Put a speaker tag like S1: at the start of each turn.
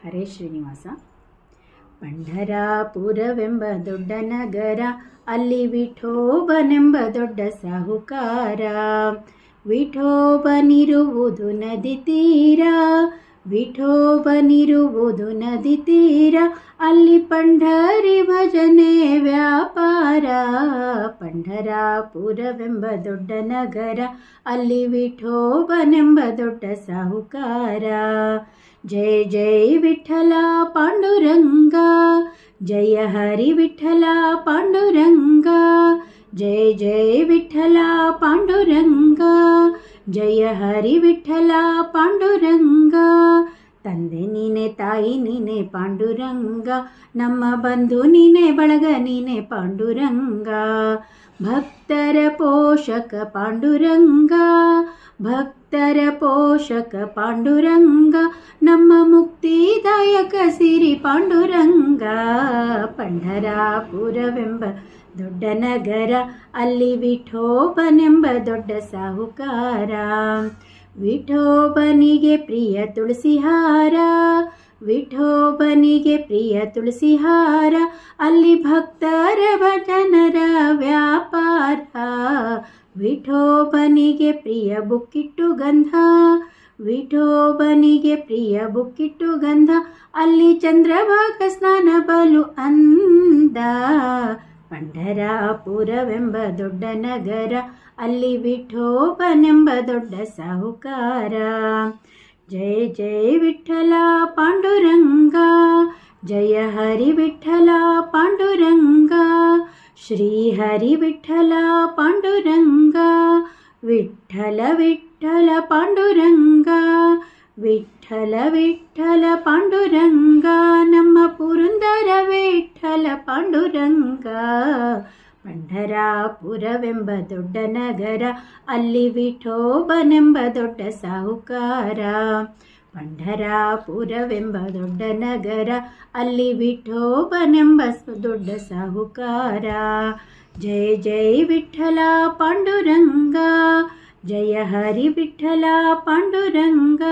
S1: ಹರೇ ಶ್ರೀನಿವಾಸ. ಪಂಢರಾಪುರವೆಂಬ ದೊಡ್ಡ ನಗರ, ಅಲ್ಲಿ ವಿಠೋಬನೆಂಬ ದೊಡ್ಡ ಸಾಹುಕಾರ. ವಿಠೋಬನಿರುವುದು ನದಿ ತೀರ, ವಿಠೋಬನಿರುವುದು ನದಿ ತೀರ, ಅಲ್ಲಿ ಪಂಢರಿ ಭಜನೆ ವ್ಯಾಪಾರ. ಪಂಢರಾಪುರವೆಂಬ ದೊಡ್ಡ ನಗರ, ಅಲ್ಲಿ ವಿಠೋಬನೆಂಬ ದೊಡ್ಡ ಸಾಹುಕಾರ. ಜಯ ಜಯ ವಿಠಲ ಪಾಂಡುರಂಗ, ಜಯ ಹರಿ ವಿಠಲ ಪಾಂಡುರಂಗ. ಜಯ ಜಯ ವಿಠಲ ಪಾಂಡುರಂಗ, ಜಯ ಹರಿ ವಿಠಲ ಪಾಂಡುರಂಗ. ತಂದೆ ನೀನೆ, ತಾಯಿ ನೀನೆ ಪಾಂಡುರಂಗ, ನಮ್ಮ ಬಂಧು ನೀನೆ, ಬಳಗ ನೀನೆ ಪಾಂಡುರಂಗ. ಭಕ್ತರ ಪೋಷಕ ಪಾಂಡುರಂಗ, ಭಕ್ತರ ಪೋಷಕ ಪಾಂಡುರಂಗ, ನಮ್ಮ ಮುಕ್ತಿದಾಯಕ ಸಿರಿ ಪಾಂಡುರಂಗ. ಪಂಢರಾಪುರವೆಂಬ ದೊಡ್ಡ ನಗರ, ಅಲ್ಲಿ ವಿಠೋಬನೆಂಬ ದೊಡ್ಡ ಸಾಹುಕಾರ. ವಿಠೋಬನಿಗೆ ಪ್ರಿಯ ತುಳಸಿಹಾರ, ವಿಠೋಬನಿಗೆ ಪ್ರಿಯ ತುಳಸಿಹಾರ, ಅಲ್ಲಿ ಭಕ್ತರ ಭಜನರ ವ್ಯಾಪಾರ. ವಿಠೋಬನಿಗೆ ಪ್ರಿಯ ಬುಕ್ಕಿಟ್ಟು ಗಂಧ, ವಿಠೋಬನಿಗೆ ಪ್ರಿಯ ಬುಕ್ಕಿಟ್ಟು ಗಂಧ, ಅಲ್ಲಿ ಚಂದ್ರಭಾಗ ಸ್ನಾನ ಬಲು ಅಂದ. ಪಂಢರಾಪುರವೆಂಬ ದೊಡ್ಡ ನಗರ, ಅಲ್ಲಿ ವಿಠೋಬನೆಂಬ ದೊಡ್ಡ ಸಾಹುಕಾರ. ಜಯ ಜಯ ವಿಠಲ ಪಾಂಡುರಂಗ, ಜಯ ಹರಿ ವಿಠಲ ಪಾಂಡುರಂಗ. ಶ್ರೀ ಹರಿ ವಿಠಲ ಪಾಂಡುರಂಗ, ವಿಠಲ ವಿಠಲ ಪಾಂಡುರಂಗ. ವಿಠಲ ವಿಠಲ ಪಾಂಡುರಂಗ, ನಮ್ಮ ಪುರಂದರ ವಿಠಲ ಪಾಂಡುರಂಗ. ಪಂಢರಾಪುರವೆಂಬ ದೊಡ್ಡ ನಗರ, ಅಲ್ಲಿ ವಿಠೋಬನೆಂಬ ದೊಡ್ಡ ಸಾಹುಕಾರ. ಪಂಢರಾಪುರವೆಂಬ ದೊಡ್ಡ ನಗರ, ಅಲ್ಲಿ ವಿಠೋಬನೆಂಬ ದೊಡ್ಡ ಸಾಹುಕಾರ. ಜಯ ಜಯ ವಿಠಲ ಪಾಂಡುರಂಗ, ಜಯ ಹರಿ ವಿಠಲ ಪಾಂಡುರಂಗ.